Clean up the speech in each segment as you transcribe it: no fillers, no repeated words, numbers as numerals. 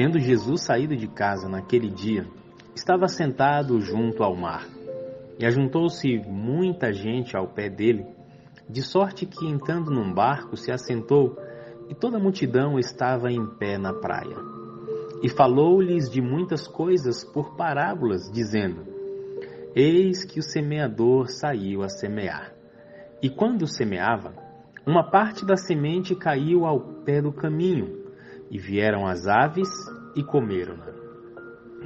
Tendo Jesus saído de casa naquele dia, estava sentado junto ao mar, e ajuntou-se muita gente ao pé dele, de sorte que, entrando num barco, se assentou, e toda a multidão estava em pé na praia. E falou-lhes de muitas coisas por parábolas, dizendo: Eis que o semeador saiu a semear. E quando semeava, uma parte da semente caiu ao pé do caminho, e vieram as aves e comeram-na.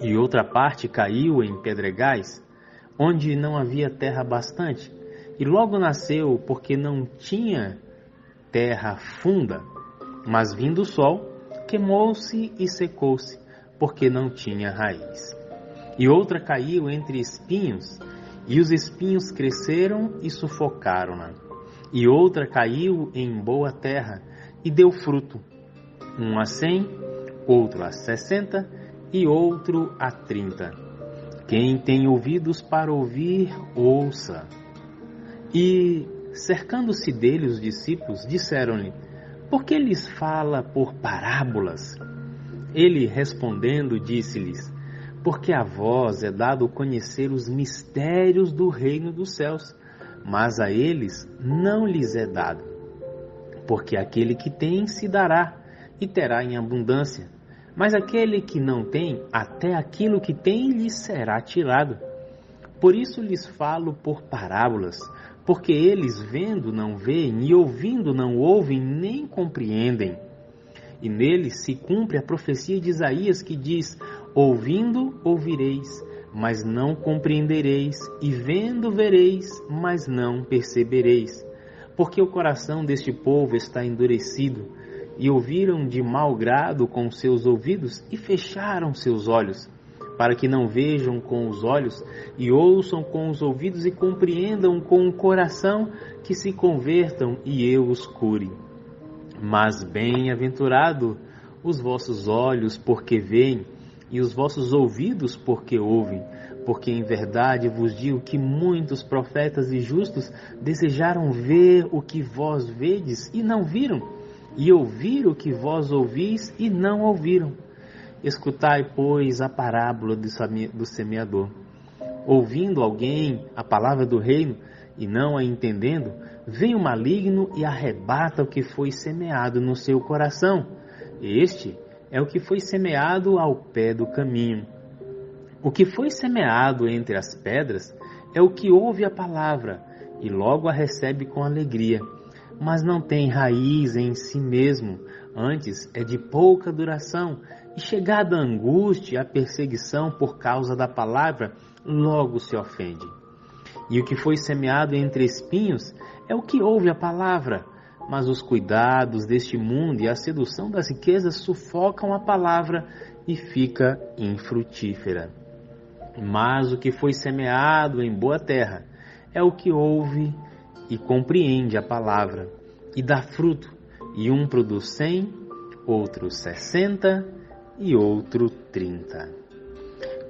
E outra parte caiu em pedregais, onde não havia terra bastante, e logo nasceu, porque não tinha terra funda. Mas vindo o sol, queimou-se e secou-se, porque não tinha raiz. E outra caiu entre espinhos, e os espinhos cresceram e sufocaram-na. E outra caiu em boa terra, e deu fruto, um a 100, outro a 60, e outro a 30. Quem tem ouvidos para ouvir, ouça. E, cercando-se dele os discípulos, disseram-lhe: Por que lhes fala por parábolas? Ele, respondendo, disse-lhes: Porque a vós é dado conhecer os mistérios do reino dos céus, mas a eles não lhes é dado. Porque aquele que tem se dará, e terá em abundância. Mas aquele que não tem, até aquilo que tem lhe será tirado. Por isso lhes falo por parábolas, porque eles vendo não veem, e ouvindo não ouvem, nem compreendem. E neles se cumpre a profecia de Isaías, que diz: Ouvindo ouvireis, mas não compreendereis, e vendo vereis, mas não percebereis. Porque o coração deste povo está endurecido, e ouviram de mau grado com seus ouvidos, e fecharam seus olhos, para que não vejam com os olhos, e ouçam com os ouvidos, e compreendam com o coração, que se convertam, e eu os cure. Mas bem-aventurado os vossos olhos, porque veem, e os vossos ouvidos, porque ouvem. Porque em verdade vos digo que muitos profetas e justos desejaram ver o que vós vedes, e não viram, e ouvir o que vós ouvis, e não ouviram. Escutai, pois, a parábola do semeador. Ouvindo alguém a palavra do reino, e não a entendendo, vem o maligno e arrebata o que foi semeado no seu coração. Este é o que foi semeado ao pé do caminho. O que foi semeado entre as pedras é o que ouve a palavra, e logo a recebe com alegria, mas não tem raiz em si mesmo, antes é de pouca duração, e chegada a angústia, a perseguição por causa da palavra, logo se ofende. E o que foi semeado entre espinhos é o que ouve a palavra, mas os cuidados deste mundo e a sedução das riquezas sufocam a palavra e fica infrutífera. Mas o que foi semeado em boa terra é o que ouve e compreende a palavra, e dá fruto, e um produz 100, outro 60 e outro 30.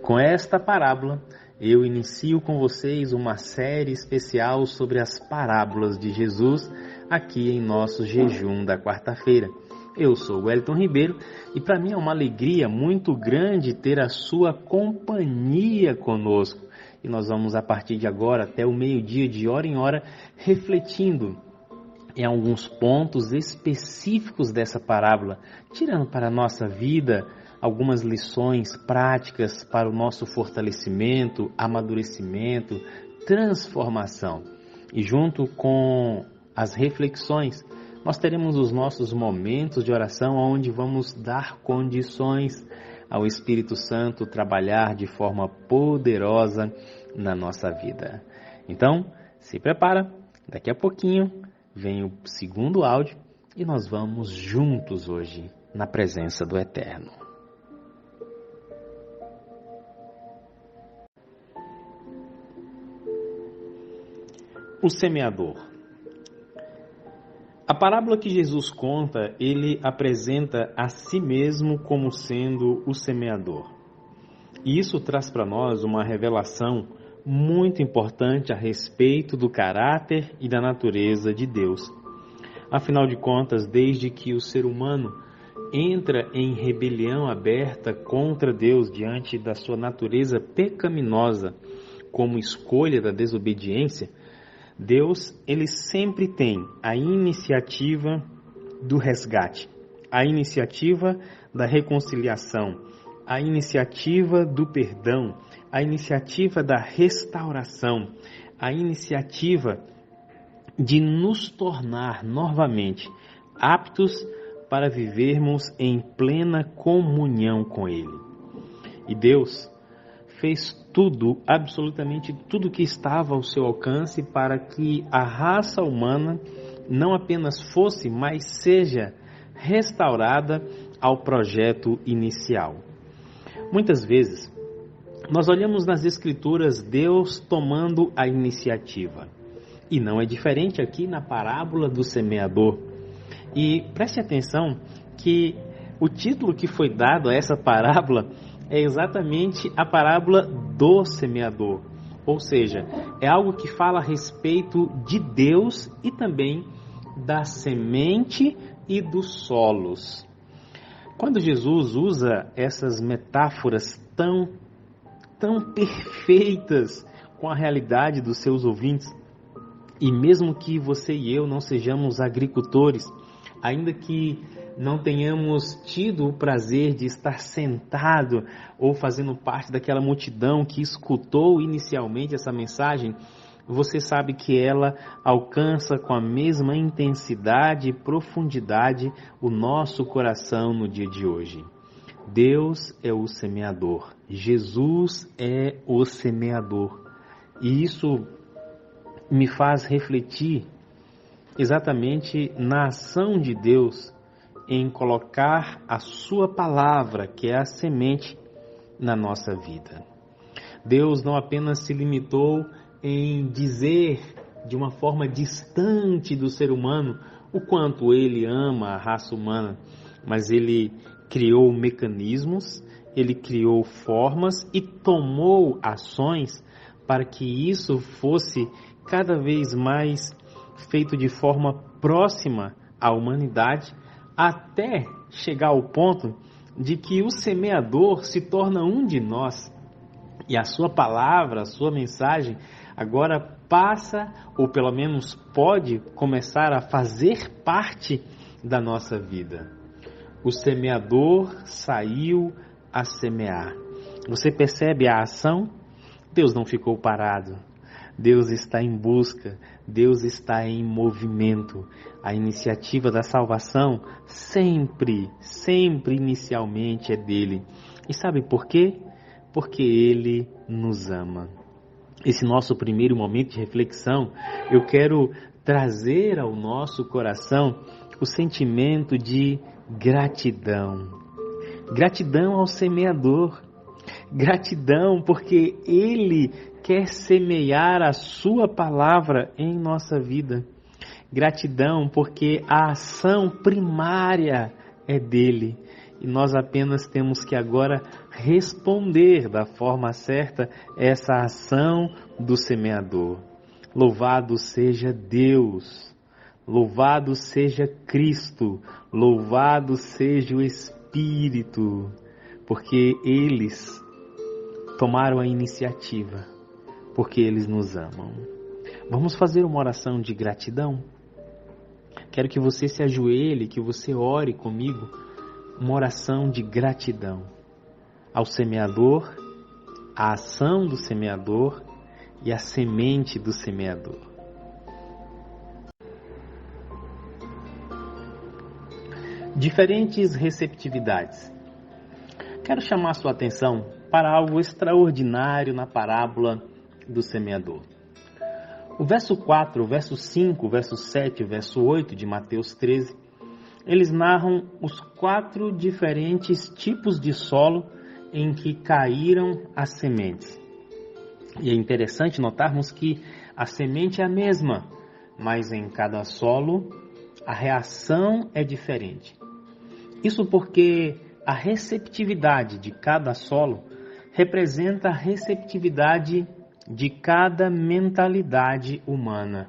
Com esta parábola, eu inicio com vocês uma série especial sobre as parábolas de Jesus, aqui em nosso jejum da quarta-feira. Eu sou o Wellington Ribeiro, e para mim é uma alegria muito grande ter a sua companhia conosco. E nós vamos, a partir de agora, até o meio-dia, de hora em hora, refletindo em alguns pontos específicos dessa parábola, tirando para a nossa vida algumas lições práticas para o nosso fortalecimento, amadurecimento, transformação. E junto com as reflexões, nós teremos os nossos momentos de oração, onde vamos dar condições ao Espírito Santo trabalhar de forma poderosa na nossa vida. Então, se prepara, daqui a pouquinho vem o segundo áudio e nós vamos juntos hoje na presença do Eterno. O semeador. A parábola que Jesus conta, ele apresenta a si mesmo como sendo o semeador. E isso traz para nós uma revelação muito importante a respeito do caráter e da natureza de Deus. Afinal de contas, desde que o ser humano entra em rebelião aberta contra Deus diante da sua natureza pecaminosa como escolha da desobediência, Deus, ele sempre tem a iniciativa do resgate, a iniciativa da reconciliação, a iniciativa do perdão, a iniciativa da restauração, a iniciativa de nos tornar novamente aptos para vivermos em plena comunhão com Ele. E Deus fez tudo, absolutamente tudo que estava ao seu alcance para que a raça humana não apenas fosse, mas seja restaurada ao projeto inicial. Muitas vezes, nós olhamos nas Escrituras Deus tomando a iniciativa. E não é diferente aqui na parábola do semeador. E preste atenção que o título que foi dado a essa parábola é exatamente a parábola do semeador. Ou seja, é algo que fala a respeito de Deus e também da semente e dos solos. Quando Jesus usa essas metáforas tão perfeitas com a realidade dos seus ouvintes, e mesmo que você e eu não sejamos agricultores, ainda que não tenhamos tido o prazer de estar sentado ou fazendo parte daquela multidão que escutou inicialmente essa mensagem, você sabe que ela alcança com a mesma intensidade e profundidade o nosso coração no dia de hoje. Deus é o semeador, Jesus é o semeador. E isso me faz refletir exatamente na ação de Deus em colocar a sua palavra, que é a semente, na nossa vida. Deus não apenas se limitou em dizer de uma forma distante do ser humano o quanto ele ama a raça humana, mas ele criou mecanismos, ele criou formas e tomou ações para que isso fosse cada vez mais feito de forma próxima à humanidade, até chegar ao ponto de que o semeador se torna um de nós e a sua palavra, a sua mensagem agora passa, ou pelo menos pode começar a fazer parte da nossa vida. O semeador saiu a semear. Você percebe a ação? Deus não ficou parado. Deus está em busca, Deus está em movimento. A iniciativa da salvação sempre inicialmente é dele. E sabe por quê? Porque ele nos ama. Esse nosso primeiro momento de reflexão, eu quero trazer ao nosso coração o sentimento de gratidão. Gratidão ao semeador. Gratidão porque ele quer semear a sua palavra em nossa vida. Gratidão porque a ação primária é dele. E nós apenas temos que agora responder da forma certa essa ação do semeador. Louvado seja Deus, louvado seja Cristo, louvado seja o Espírito, porque eles tomaram a iniciativa, porque eles nos amam. Vamos fazer uma oração de gratidão? Quero que você se ajoelhe, que você ore comigo, uma oração de gratidão ao semeador, à ação do semeador e à semente do semeador. Diferentes receptividades. Quero chamar a sua atenção para algo extraordinário na parábola do semeador. O verso 4, o verso 5, o verso 7 e o verso 8 de Mateus 13, eles narram os 4 diferentes tipos de solo em que caíram as sementes. E é interessante notarmos que a semente é a mesma, mas em cada solo a reação é diferente. Isso porque a receptividade de cada solo representa a receptividade de cada mentalidade humana.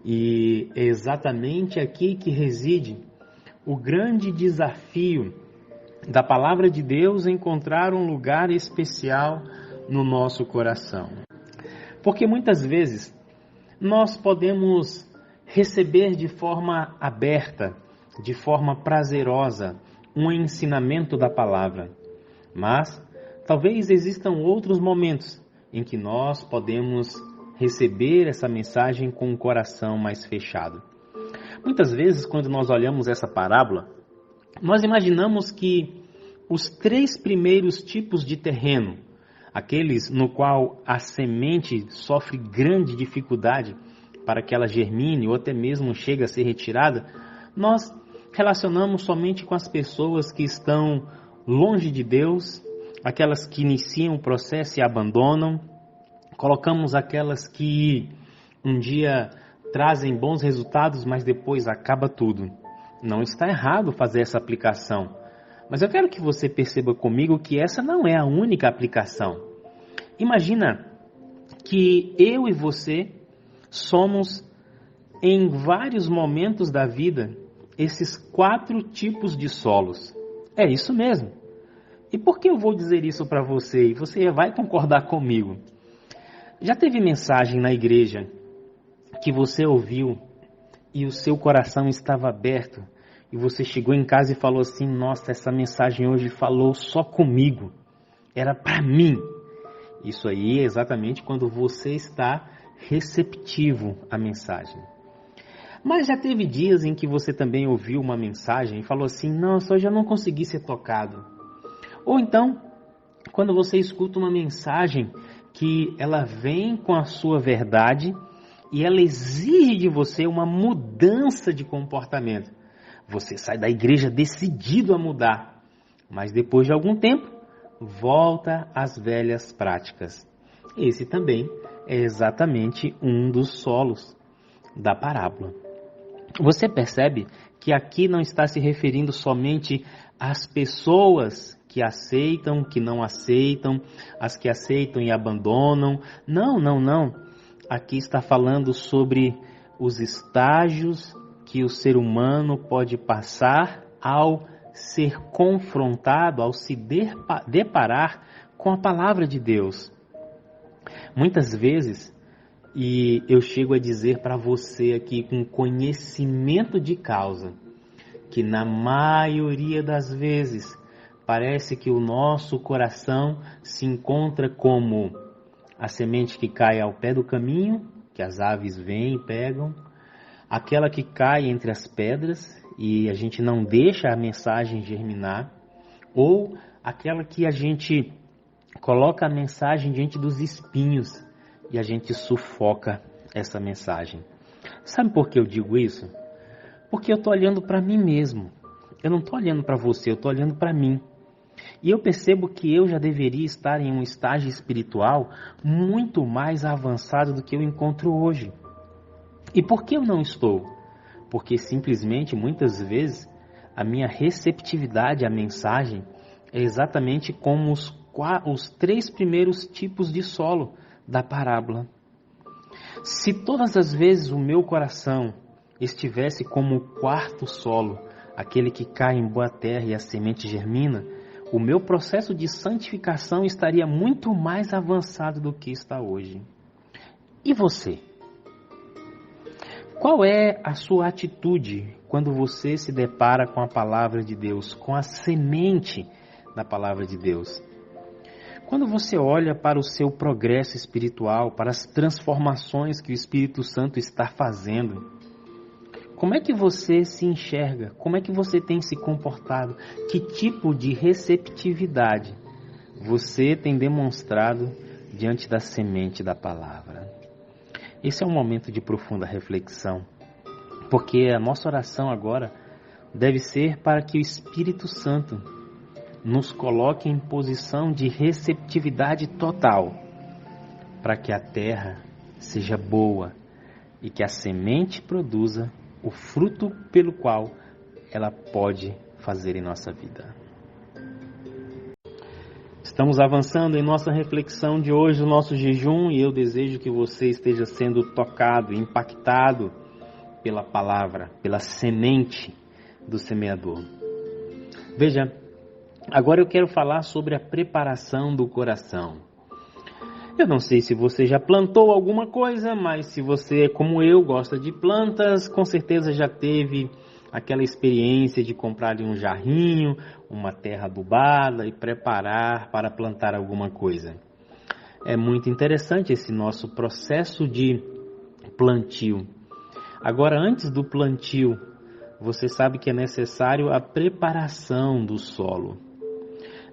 E é exatamente aqui que reside o grande desafio da palavra de Deus encontrar um lugar especial no nosso coração. Porque muitas vezes nós podemos receber de forma aberta, de forma prazerosa, um ensinamento da palavra. Mas talvez existam outros momentos em que nós podemos receber essa mensagem com o coração mais fechado. Muitas vezes, quando nós olhamos essa parábola, nós imaginamos que os 3 primeiros tipos de terreno, aqueles no qual a semente sofre grande dificuldade para que ela germine ou até mesmo chegue a ser retirada, nós relacionamos somente com as pessoas que estão longe de Deus, aquelas que iniciam o processo e abandonam, colocamos aquelas que um dia trazem bons resultados, mas depois acaba tudo. Não está errado fazer essa aplicação, mas eu quero que você perceba comigo que essa não é a única aplicação. Imagina que eu e você somos, em vários momentos da vida, esses 4 tipos de solos. É isso mesmo. E por que eu vou dizer isso para você? E você vai concordar comigo. Já teve mensagem na igreja que você ouviu e o seu coração estava aberto e você chegou em casa e falou assim: nossa, essa mensagem hoje falou só comigo, era para mim. Isso aí é exatamente quando você está receptivo à mensagem. Mas já teve dias em que você também ouviu uma mensagem e falou assim: nossa, hoje eu não consegui ser tocado. Ou então, quando você escuta uma mensagem que ela vem com a sua verdade e ela exige de você uma mudança de comportamento. Você sai da igreja decidido a mudar, mas depois de algum tempo, volta às velhas práticas. Esse também é exatamente um dos solos da parábola. Você percebe que aqui não está se referindo somente às pessoas que aceitam, que não aceitam, as que aceitam e abandonam. Não. Aqui está falando sobre os estágios que o ser humano pode passar ao ser confrontado, ao se deparar com a palavra de Deus. Muitas vezes, e eu chego a dizer para você aqui com conhecimento de causa, que na maioria das vezes parece que o nosso coração se encontra como a semente que cai ao pé do caminho, que as aves vêm e pegam, aquela que cai entre as pedras e a gente não deixa a mensagem germinar, ou aquela que a gente coloca a mensagem diante dos espinhos e a gente sufoca essa mensagem. Sabe por que eu digo isso? Porque eu estou olhando para mim mesmo. Eu não estou olhando para você, eu estou olhando para mim. E eu percebo que eu já deveria estar em um estágio espiritual muito mais avançado do que eu encontro hoje. E por que eu não estou? Porque simplesmente, muitas vezes, a minha receptividade à mensagem é exatamente como os 3 primeiros tipos de solo da parábola. Se todas as vezes o meu coração estivesse como o 4º solo, aquele que cai em boa terra e a semente germina, o meu processo de santificação estaria muito mais avançado do que está hoje. E você? Qual é a sua atitude quando você se depara com a palavra de Deus, com a semente da palavra de Deus? Quando você olha para o seu progresso espiritual, para as transformações que o Espírito Santo está fazendo, como é que você se enxerga? Como é que você tem se comportado? Que tipo de receptividade você tem demonstrado diante da semente da palavra? Esse é um momento de profunda reflexão, porque a nossa oração agora deve ser para que o Espírito Santo nos coloque em posição de receptividade total, para que a terra seja boa e que a semente produza o fruto pelo qual ela pode fazer em nossa vida. Estamos avançando em nossa reflexão de hoje, o nosso jejum, e eu desejo que você esteja sendo tocado, impactado pela palavra, pela semente do semeador. Veja, agora eu quero falar sobre a preparação do coração. Eu não sei se você já plantou alguma coisa, mas se você, como eu, gosta de plantas, com certeza já teve aquela experiência de comprar um jarrinho, uma terra adubada e preparar para plantar alguma coisa. É muito interessante esse nosso processo de plantio. Agora, antes do plantio, você sabe que é necessário a preparação do solo.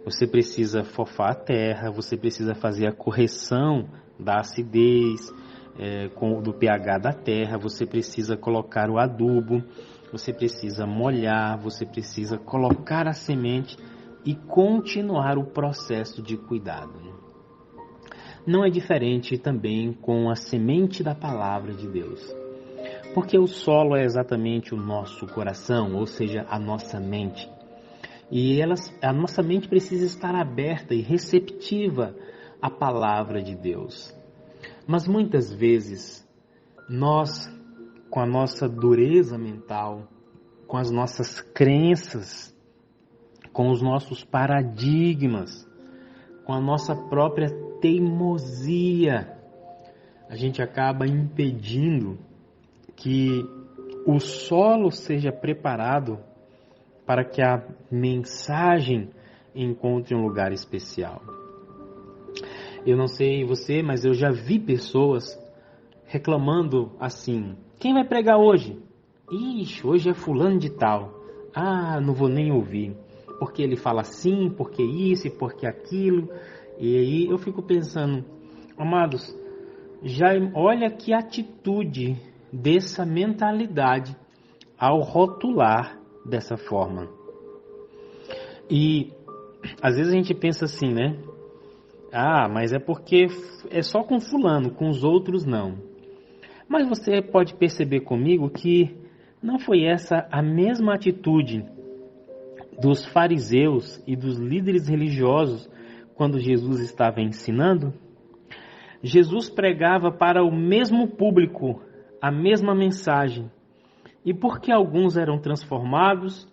Você precisa fofar a terra, você precisa fazer a correção da acidez, do pH da terra, você precisa colocar o adubo, você precisa molhar, você precisa colocar a semente e continuar o processo de cuidado. Não é diferente também com a semente da palavra de Deus. Porque o solo é exatamente o nosso coração, ou seja, a nossa mente. E a nossa mente precisa estar aberta e receptiva à palavra de Deus. Mas muitas vezes, nós, com a nossa dureza mental, com as nossas crenças, com os nossos paradigmas, com a nossa própria teimosia, a gente acaba impedindo que o solo seja preparado para que a mensagem encontre um lugar especial. Eu não sei você, mas eu já vi pessoas reclamando assim: quem vai pregar hoje? Ixi, hoje é fulano de tal. Ah, não vou nem ouvir, porque ele fala assim, porque isso e porque aquilo. E aí eu fico pensando, amados, já olha que atitude dessa mentalidade ao rotular dessa forma. E às vezes a gente pensa assim, né? Ah, mas é porque é só com fulano, com os outros não. Mas você pode perceber comigo que não foi essa a mesma atitude dos fariseus e dos líderes religiosos quando Jesus estava ensinando? Jesus pregava para o mesmo público a mesma mensagem. E porque alguns eram transformados,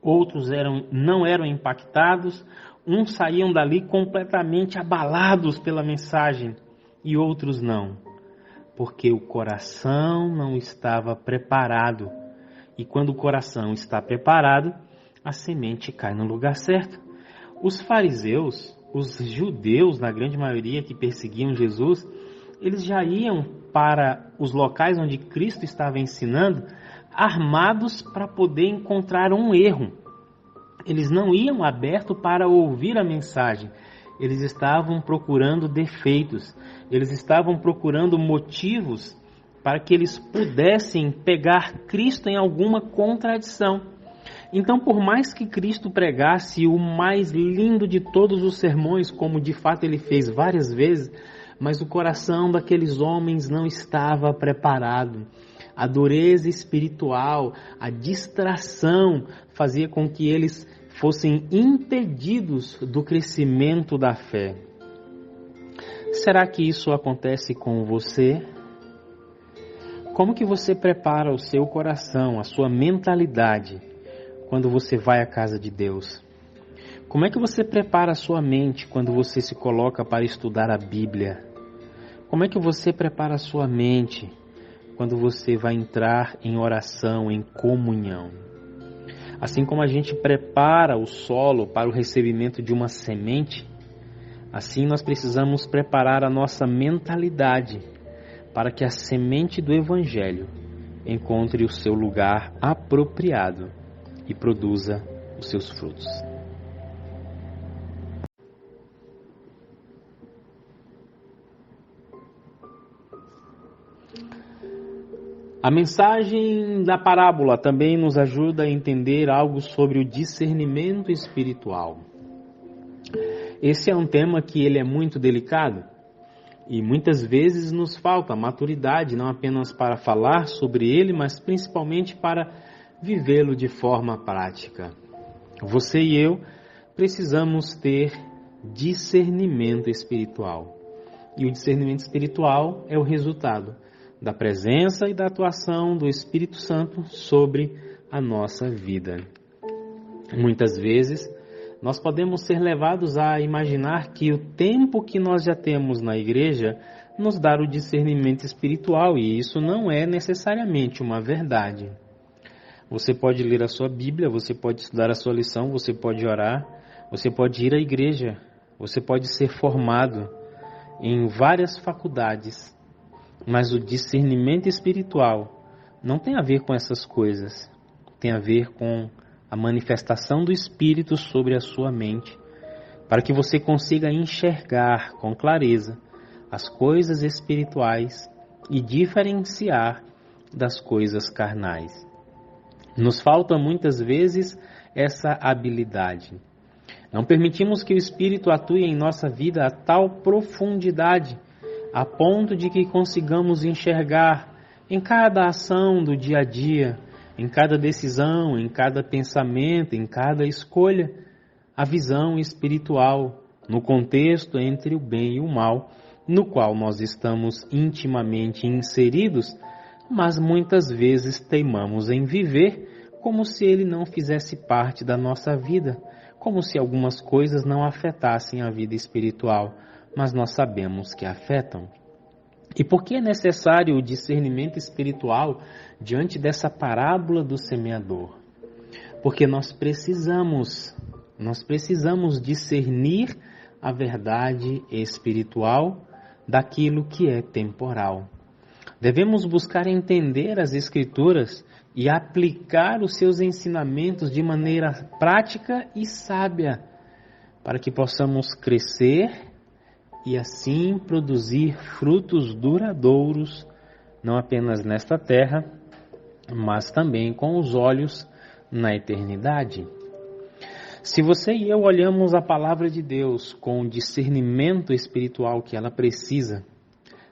outros não eram impactados, uns saíam dali completamente abalados pela mensagem e outros não, porque o coração não estava preparado. E quando o coração está preparado, a semente cai no lugar certo. Os fariseus, os judeus, na grande maioria que perseguiam Jesus, eles já iam para os locais onde Cristo estava ensinando, armados para poder encontrar um erro. Eles não iam aberto para ouvir a mensagem. Eles estavam procurando defeitos. Eles estavam procurando motivos para que eles pudessem pegar Cristo em alguma contradição. Então, por mais que Cristo pregasse o mais lindo de todos os sermões, como de fato ele fez várias vezes, mas o coração daqueles homens não estava preparado. A dureza espiritual, a distração fazia com que eles fossem impedidos do crescimento da fé. Será que isso acontece com você? Como que você prepara o seu coração, a sua mentalidade, quando você vai à casa de Deus? Como é que você prepara a sua mente quando você se coloca para estudar a Bíblia? Como é que você prepara a sua mente quando você vai entrar em oração, em comunhão? Assim como a gente prepara o solo para o recebimento de uma semente, assim nós precisamos preparar a nossa mentalidade para que a semente do Evangelho encontre o seu lugar apropriado e produza os seus frutos. A mensagem da parábola também nos ajuda a entender algo sobre o discernimento espiritual. Esse é um tema que ele é muito delicado e muitas vezes nos falta maturidade, não apenas para falar sobre ele, mas principalmente para vivê-lo de forma prática. Você e eu precisamos ter discernimento espiritual. E o discernimento espiritual é o resultado da presença e da atuação do Espírito Santo sobre a nossa vida. Muitas vezes, nós podemos ser levados a imaginar que o tempo que nós já temos na igreja nos dá o discernimento espiritual, e isso não é necessariamente uma verdade. Você pode ler a sua Bíblia, você pode estudar a sua lição, você pode orar, você pode ir à igreja, você pode ser formado em várias faculdades, mas o discernimento espiritual não tem a ver com essas coisas, tem a ver com a manifestação do Espírito sobre a sua mente, para que você consiga enxergar com clareza as coisas espirituais e diferenciar das coisas carnais. Nos falta muitas vezes essa habilidade. Não permitimos que o Espírito atue em nossa vida a tal profundidade, a ponto de que consigamos enxergar em cada ação do dia a dia, em cada decisão, em cada pensamento, em cada escolha, a visão espiritual no contexto entre o bem e o mal, no qual nós estamos intimamente inseridos, mas muitas vezes teimamos em viver como se ele não fizesse parte da nossa vida, como se algumas coisas não afetassem a vida espiritual, mas nós sabemos que afetam. E por que é necessário o discernimento espiritual diante dessa parábola do semeador? Porque nós precisamos discernir a verdade espiritual daquilo que é temporal. Devemos buscar entender as Escrituras e aplicar os seus ensinamentos de maneira prática e sábia, para que possamos crescer e assim produzir frutos duradouros, não apenas nesta terra, mas também com os olhos na eternidade. Se você e eu olhamos a palavra de Deus com o discernimento espiritual que ela precisa,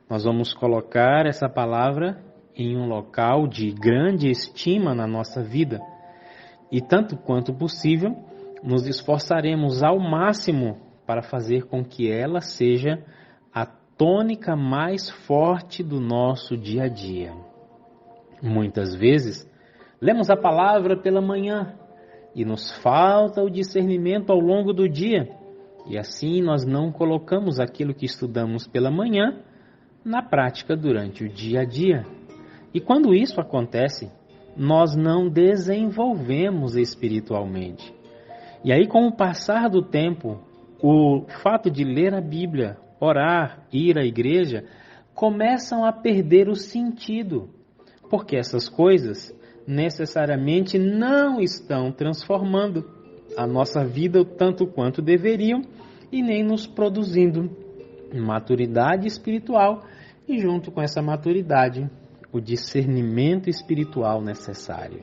nós vamos colocar essa palavra em um local de grande estima na nossa vida e, tanto quanto possível, nos esforçaremos ao máximo para fazer com que ela seja a tônica mais forte do nosso dia a dia. Muitas vezes, lemos a palavra pela manhã e nos falta o discernimento ao longo do dia, e assim nós não colocamos aquilo que estudamos pela manhã na prática durante o dia a dia. E quando isso acontece, nós não desenvolvemos espiritualmente. E aí, com o passar do tempo, o fato de ler a Bíblia, orar, ir à igreja, começam a perder o sentido, porque essas coisas necessariamente não estão transformando a nossa vida o tanto quanto deveriam e nem nos produzindo maturidade espiritual e, junto com essa maturidade, o discernimento espiritual necessário.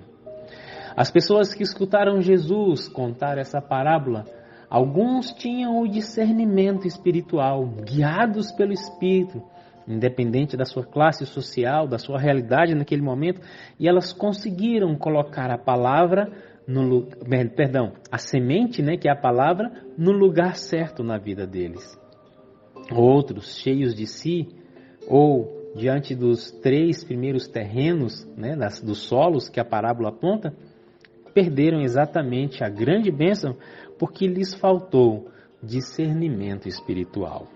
As pessoas que escutaram Jesus contar essa parábola, alguns tinham o discernimento espiritual, guiados pelo Espírito, independente da sua classe social, da sua realidade naquele momento, e elas conseguiram colocar a palavra a semente, que é a palavra, no lugar certo na vida deles. Outros, cheios de si, ou diante dos 3 primeiros terrenos, dos solos que a parábola aponta, perderam exatamente a grande bênção porque lhes faltou discernimento espiritual.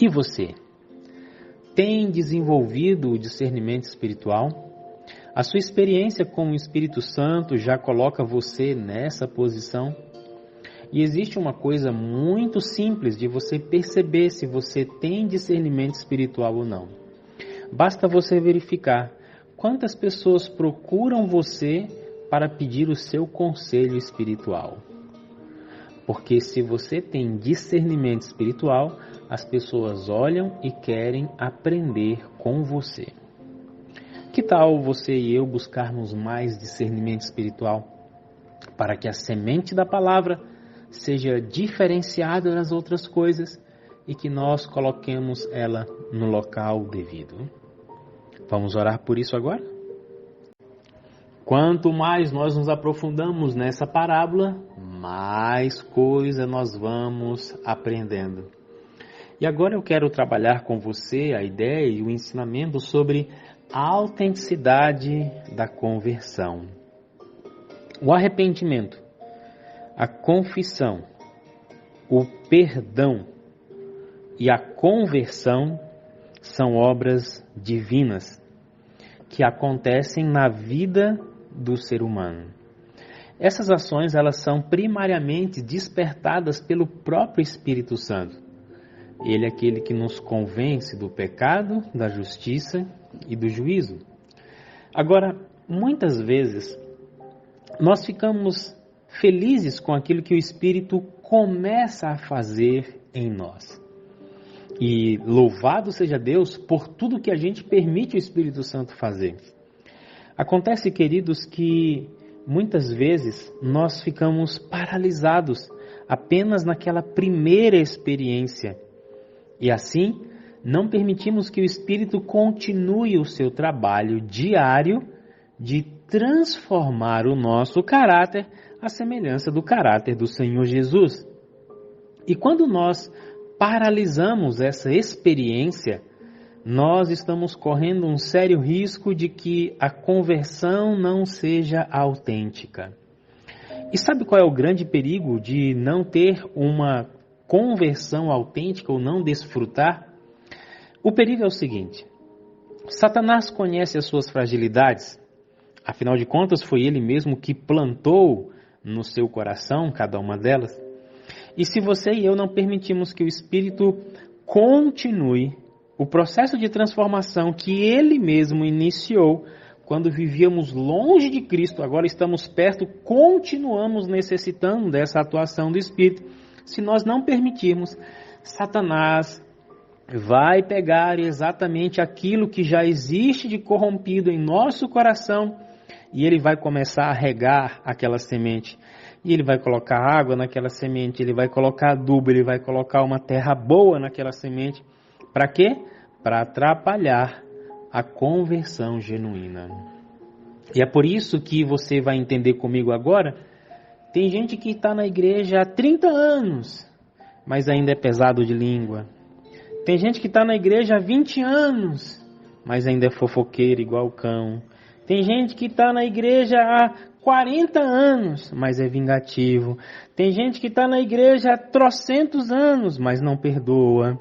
E você? Tem desenvolvido o discernimento espiritual? A sua experiência com o Espírito Santo já coloca você nessa posição? E existe uma coisa muito simples de você perceber se você tem discernimento espiritual ou não. Basta você verificar quantas pessoas procuram você para pedir o seu conselho espiritual. Porque se você tem discernimento espiritual, as pessoas olham e querem aprender com você. Que tal você e eu buscarmos mais discernimento espiritual para que a semente da palavra seja diferenciada das outras coisas e que nós coloquemos ela no local devido? Vamos orar por isso agora? Quanto mais nós nos aprofundamos nessa parábola, mais coisa nós vamos aprendendo. E agora eu quero trabalhar com você a ideia e o ensinamento sobre a autenticidade da conversão. O arrependimento, a confissão, o perdão e a conversão são obras divinas que acontecem na vida do ser humano. Essas ações, elas são primariamente despertadas pelo próprio Espírito Santo. Ele é aquele que nos convence do pecado, da justiça e do juízo. Agora, muitas vezes, nós ficamos felizes com aquilo que o Espírito começa a fazer em nós. E louvado seja Deus por tudo que a gente permite o Espírito Santo fazer. Acontece, queridos, que muitas vezes nós ficamos paralisados apenas naquela primeira experiência. E assim, não permitimos que o Espírito continue o seu trabalho diário de transformar o nosso caráter à semelhança do caráter do Senhor Jesus. E quando nós paralisamos essa experiência, nós estamos correndo um sério risco de que a conversão não seja autêntica. E sabe qual é o grande perigo de não ter uma conversão autêntica ou não desfrutar? O perigo é o seguinte: Satanás conhece as suas fragilidades, afinal de contas foi ele mesmo que plantou no seu coração cada uma delas. E se você e eu não permitimos que o Espírito continue o processo de transformação que ele mesmo iniciou quando vivíamos longe de Cristo, agora estamos perto, continuamos necessitando dessa atuação do Espírito. Se nós não permitirmos, Satanás vai pegar exatamente aquilo que já existe de corrompido em nosso coração e ele vai começar a regar aquela semente. E ele vai colocar água naquela semente, ele vai colocar adubo, ele vai colocar uma terra boa naquela semente. Para quê? Para atrapalhar a conversão genuína. E é por isso que você vai entender comigo agora, tem gente que está na igreja há 30 anos, mas ainda é pesado de língua. Tem gente que está na igreja há 20 anos, mas ainda é fofoqueiro igual cão. Tem gente que está na igreja há 40 anos, mas é vingativo. Tem gente que está na igreja há trocentos anos, mas não perdoa.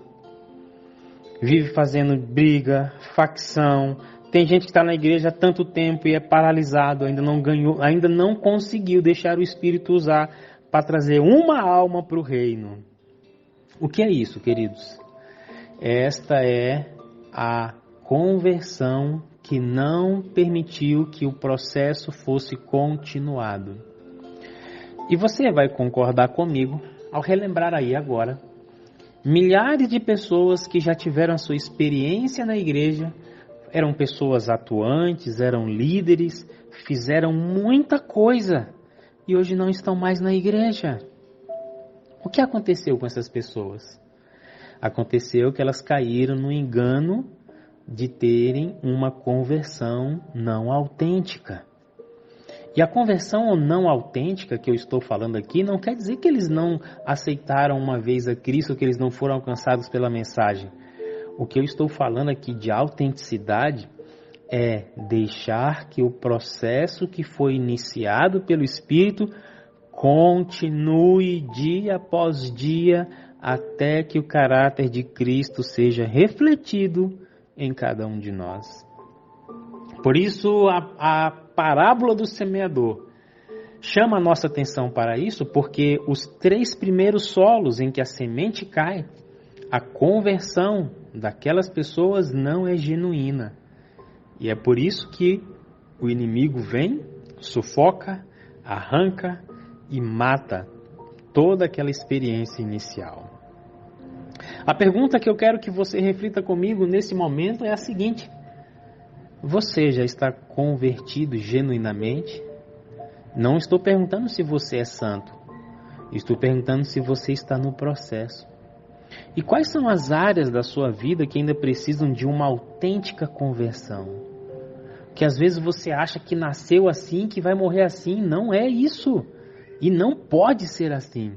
Vive fazendo briga, facção. Tem gente que está na igreja há tanto tempo e é paralisado, ainda não conseguiu deixar o Espírito usar para trazer uma alma para o reino. O que é isso, queridos? Esta é a conversão que não permitiu que o processo fosse continuado. E você vai concordar comigo ao relembrar aí agora milhares de pessoas que já tiveram a sua experiência na igreja, eram pessoas atuantes, eram líderes, fizeram muita coisa e hoje não estão mais na igreja. O que aconteceu com essas pessoas? Aconteceu que elas caíram no engano de terem uma conversão não autêntica. E a conversão não autêntica que eu estou falando aqui não quer dizer que eles não aceitaram uma vez a Cristo, que eles não foram alcançados pela mensagem. O que eu estou falando aqui de autenticidade é deixar que o processo que foi iniciado pelo Espírito continue dia após dia até que o caráter de Cristo seja refletido em cada um de nós. Por isso a parábola do semeador chama a nossa atenção para isso, porque os 3 primeiros solos em que a semente cai, a conversão daquelas pessoas não é genuína. E é por isso que o inimigo vem, sufoca, arranca e mata toda aquela experiência inicial. A pergunta que eu quero que você reflita comigo nesse momento é a seguinte: você já está convertido genuinamente? Não estou perguntando se você é santo, estou perguntando se você está no processo. E quais são as áreas da sua vida que ainda precisam de uma autêntica conversão? Que às vezes você acha que nasceu assim, que vai morrer assim. Não é isso. E não pode ser assim.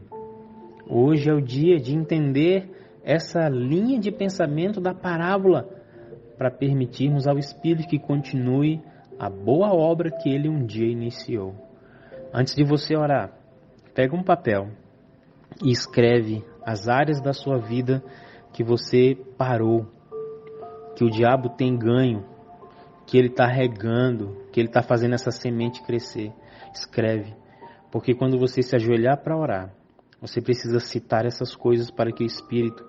Hoje é o dia de entender essa linha de pensamento da parábola para permitirmos ao Espírito que continue a boa obra que Ele um dia iniciou. Antes de você orar, pega um papel e escreve as áreas da sua vida que você parou, que o diabo tem ganho, que ele está regando, que ele está fazendo essa semente crescer. Escreve, porque quando você se ajoelhar para orar, você precisa citar essas coisas para que o Espírito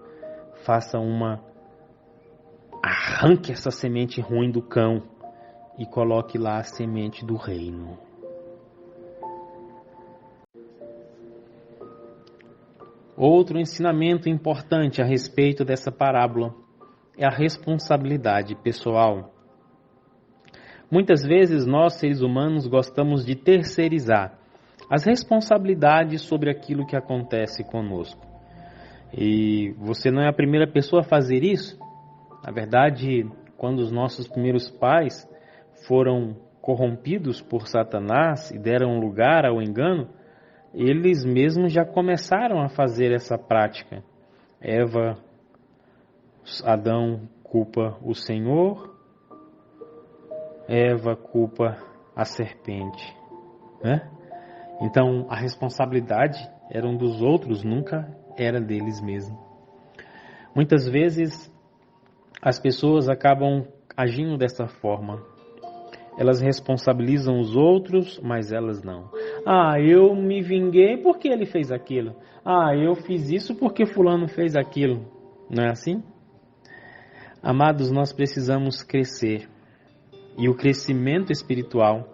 arranque essa semente ruim do cão e coloque lá a semente do reino. Outro ensinamento importante a respeito dessa parábola é a responsabilidade pessoal. Muitas vezes nós, seres humanos, gostamos de terceirizar as responsabilidades sobre aquilo que acontece conosco. E você não é a primeira pessoa a fazer isso. Na verdade, quando os nossos primeiros pais foram corrompidos por Satanás e deram lugar ao engano, eles mesmos já começaram a fazer essa prática. Adão culpa o Senhor, Eva culpa a serpente, né? Então a responsabilidade era um dos outros, nunca era deles mesmos. Muitas vezes as pessoas acabam agindo dessa forma. Elas responsabilizam os outros, mas elas não. Eu me vinguei porque ele fez aquilo. Eu fiz isso porque fulano fez aquilo. Não é assim? Amados, nós precisamos crescer. E o crescimento espiritual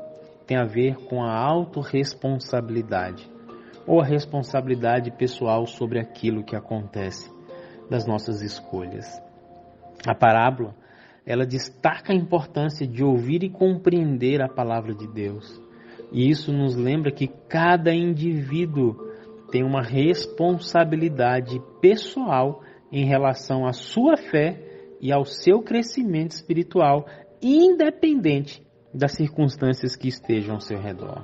tem a ver com a autorresponsabilidade, ou a responsabilidade pessoal sobre aquilo que acontece, das nossas escolhas. A parábola, ela destaca a importância de ouvir e compreender a palavra de Deus. E isso nos lembra que cada indivíduo tem uma responsabilidade pessoal em relação à sua fé e ao seu crescimento espiritual, independente das circunstâncias que estejam ao seu redor.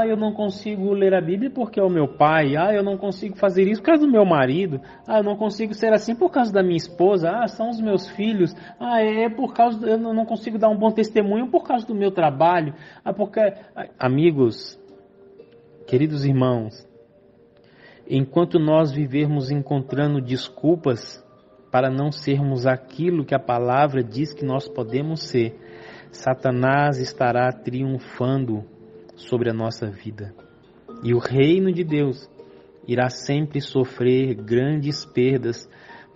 Eu não consigo ler a Bíblia porque é o meu pai. Eu não consigo fazer isso por causa do meu marido. Eu não consigo ser assim por causa da minha esposa. São os meus filhos. É por causa... Eu não consigo dar um bom testemunho por causa do meu trabalho. Amigos, queridos irmãos, enquanto nós vivermos encontrando desculpas para não sermos aquilo que a palavra diz que nós podemos ser, Satanás estará triunfando sobre a nossa vida. E o reino de Deus irá sempre sofrer grandes perdas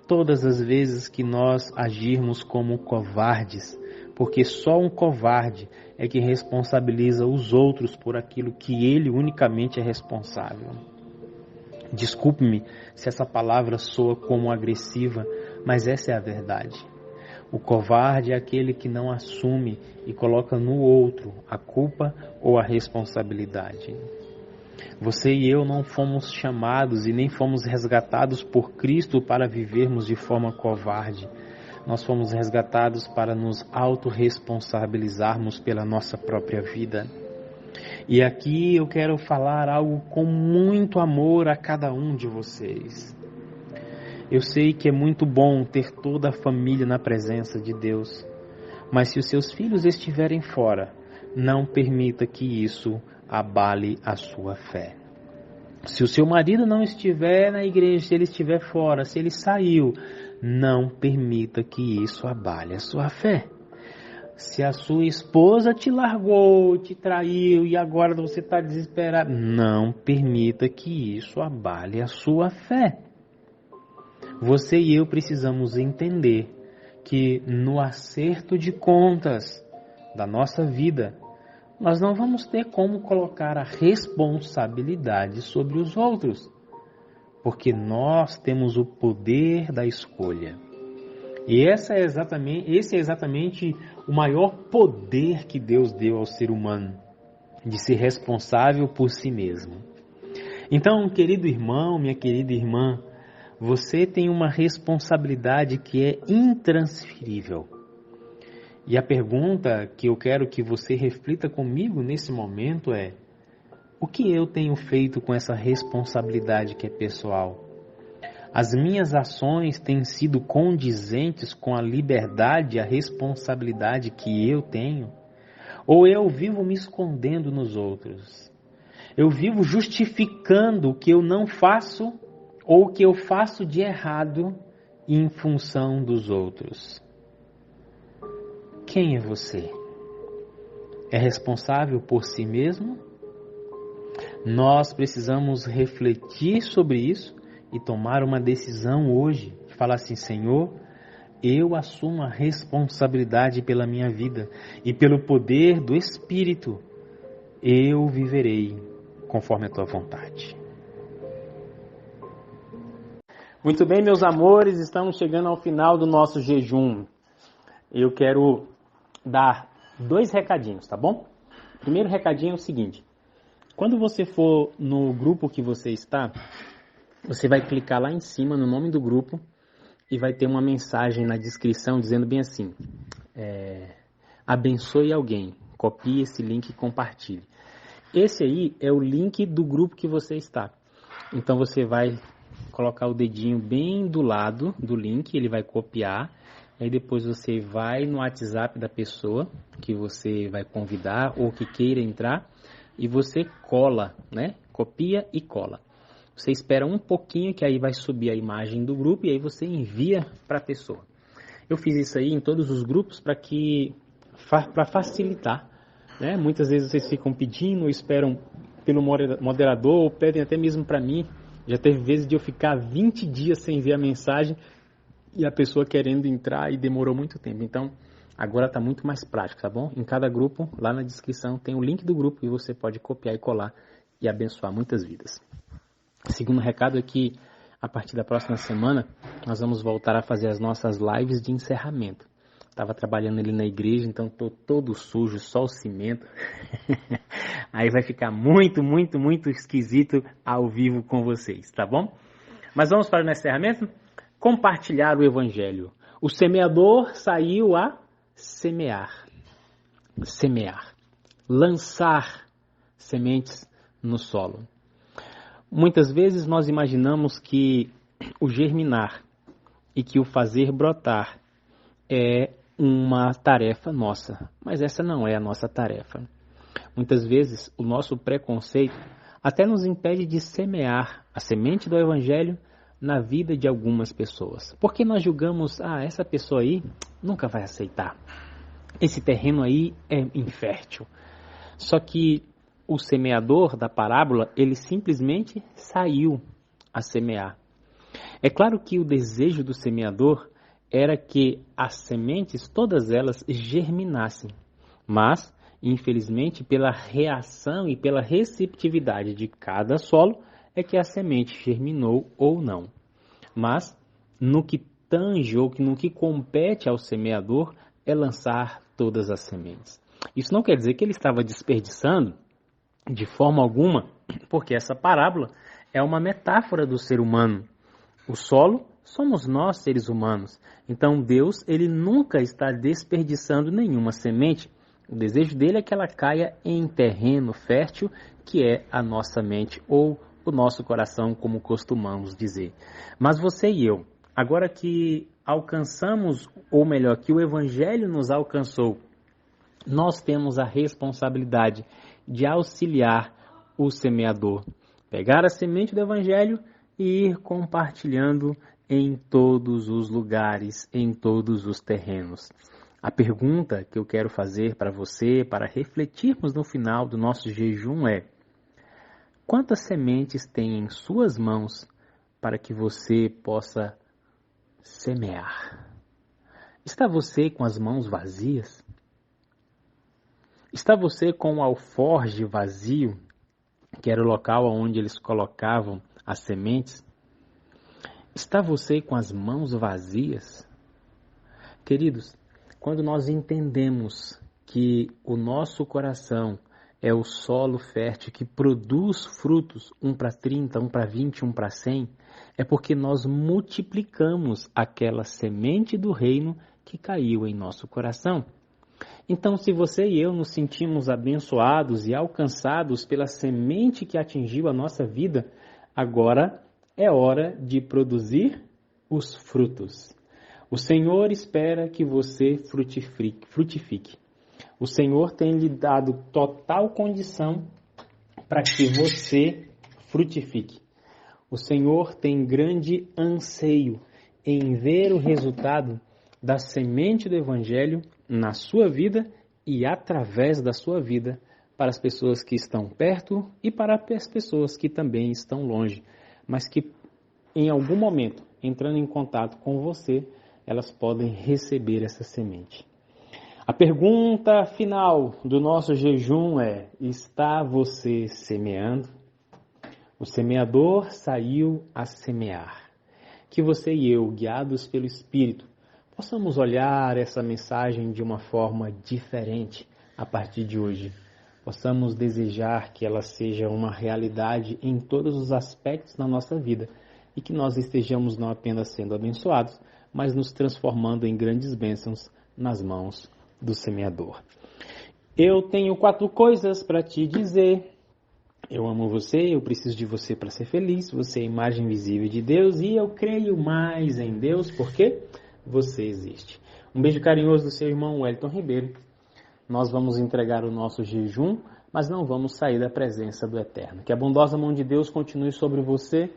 todas as vezes que nós agirmos como covardes, porque só um covarde é que responsabiliza os outros por aquilo que ele unicamente é responsável. Desculpe-me se essa palavra soa como agressiva, mas essa é a verdade. O covarde é aquele que não assume e coloca no outro a culpa ou a responsabilidade. Você e eu não fomos chamados e nem fomos resgatados por Cristo para vivermos de forma covarde. Nós fomos resgatados para nos autorresponsabilizarmos pela nossa própria vida. E aqui eu quero falar algo com muito amor a cada um de vocês. Eu sei que é muito bom ter toda a família na presença de Deus, mas se os seus filhos estiverem fora, não permita que isso abale a sua fé. Se o seu marido não estiver na igreja, se ele estiver fora, se ele saiu, não permita que isso abale a sua fé. Se a sua esposa te largou, te traiu e agora você está desesperado, não permita que isso abale a sua fé. Você e eu precisamos entender que no acerto de contas da nossa vida, nós não vamos ter como colocar a responsabilidade sobre os outros, porque nós temos o poder da escolha. E esse é exatamente o maior poder que Deus deu ao ser humano, de ser responsável por si mesmo. Então, querido irmão, minha querida irmã, você tem uma responsabilidade que é intransferível. E a pergunta que eu quero que você reflita comigo nesse momento é: o que eu tenho feito com essa responsabilidade que é pessoal? As minhas ações têm sido condizentes com a liberdade e a responsabilidade que eu tenho? Ou eu vivo me escondendo nos outros? Eu vivo justificando o que eu não faço ou o que eu faço de errado em função dos outros? Quem é você? É responsável por si mesmo? Nós precisamos refletir sobre isso e tomar uma decisão hoje. Falar assim: Senhor, eu assumo a responsabilidade pela minha vida e pelo poder do Espírito, eu viverei conforme a tua vontade. Muito bem, meus amores, estamos chegando ao final do nosso jejum. Eu quero dar 2 recadinhos, tá bom? O primeiro recadinho é o seguinte: quando você for no grupo que você está, você vai clicar lá em cima no nome do grupo e vai ter uma mensagem na descrição dizendo bem assim: abençoe alguém, copie esse link e compartilhe. Esse aí é o link do grupo que você está. Então você vai colocar o dedinho bem do lado do link, ele vai copiar. Aí depois você vai no WhatsApp da pessoa que você vai convidar ou que queira entrar e você cola, né? Copia e cola. Você espera um pouquinho que aí vai subir a imagem do grupo e aí você envia para a pessoa. Eu fiz isso aí em todos os grupos para facilitar, né? Muitas vezes vocês ficam pedindo, esperam pelo moderador ou pedem até mesmo para mim. Já teve vezes de eu ficar 20 dias sem enviar mensagem e a pessoa querendo entrar e demorou muito tempo. Então, agora está muito mais prático, tá bom? Em cada grupo, lá na descrição, tem o link do grupo e você pode copiar e colar e abençoar muitas vidas. O segundo recado é que, a partir da próxima semana, nós vamos voltar a fazer as nossas lives de encerramento. Estava trabalhando ali na igreja, então estou todo sujo, só o cimento. Aí vai ficar muito, muito, muito esquisito ao vivo com vocês, tá bom? Mas vamos para o encerramento? Compartilhar o Evangelho. O semeador saiu a semear. Semear. Lançar sementes no solo. Muitas vezes nós imaginamos que o germinar e que o fazer brotar é uma tarefa nossa, mas essa não é a nossa tarefa. Muitas vezes o nosso preconceito até nos impede de semear a semente do Evangelho na vida de algumas pessoas. Porque nós julgamos, essa pessoa aí nunca vai aceitar. Esse terreno aí é infértil. Só que o semeador da parábola, ele simplesmente saiu a semear. É claro que o desejo do semeador era que as sementes, todas elas, germinassem. Mas, infelizmente, pela reação e pela receptividade de cada solo, é que a semente germinou ou não. Mas, no que tange ou no que compete ao semeador, é lançar todas as sementes. Isso não quer dizer que ele estava desperdiçando de forma alguma, porque essa parábola é uma metáfora do ser humano. O solo somos nós, seres humanos. Então, Deus, ele nunca está desperdiçando nenhuma semente. O desejo dele é que ela caia em terreno fértil, que é a nossa mente ou o nosso coração, como costumamos dizer. Mas você e eu, agora que alcançamos, ou melhor, que o Evangelho nos alcançou, nós temos a responsabilidade de auxiliar o semeador. Pegar a semente do Evangelho e ir compartilhando em todos os lugares, em todos os terrenos. A pergunta que eu quero fazer para você, para refletirmos no final do nosso jejum é: quantas sementes tem em suas mãos para que você possa semear? Está você com as mãos vazias? Está você com o alforje vazio, que era o local onde eles colocavam as sementes? Está você com as mãos vazias? Queridos, quando nós entendemos que o nosso coração é o solo fértil que produz frutos, 1 para 30, 1 para 20, 1 para 100, é porque nós multiplicamos aquela semente do reino que caiu em nosso coração. Então, se você e eu nos sentimos abençoados e alcançados pela semente que atingiu a nossa vida, agora é hora de produzir os frutos. O Senhor espera que você frutifique. O Senhor tem lhe dado total condição para que você frutifique. O Senhor tem grande anseio em ver o resultado da semente do Evangelho na sua vida e através da sua vida para as pessoas que estão perto e para as pessoas que também estão longe, mas que em algum momento, entrando em contato com você, elas podem receber essa semente. A pergunta final do nosso jejum é: está você semeando? O semeador saiu a semear. Que você e eu, guiados pelo Espírito, possamos olhar essa mensagem de uma forma diferente a partir de hoje. Possamos desejar que ela seja uma realidade em todos os aspectos da nossa vida e que nós estejamos não apenas sendo abençoados, mas nos transformando em grandes bênçãos nas mãos do semeador. Eu tenho 4 coisas para te dizer. Eu amo você, eu preciso de você para ser feliz, você é a imagem visível de Deus e eu creio mais em Deus porque você existe. Um beijo carinhoso do seu irmão Wellington Ribeiro. Nós vamos entregar o nosso jejum, mas não vamos sair da presença do Eterno. Que a bondosa mão de Deus continue sobre você,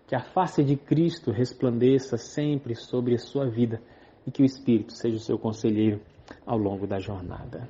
que a face de Cristo resplandeça sempre sobre a sua vida e que o Espírito seja o seu conselheiro ao longo da jornada.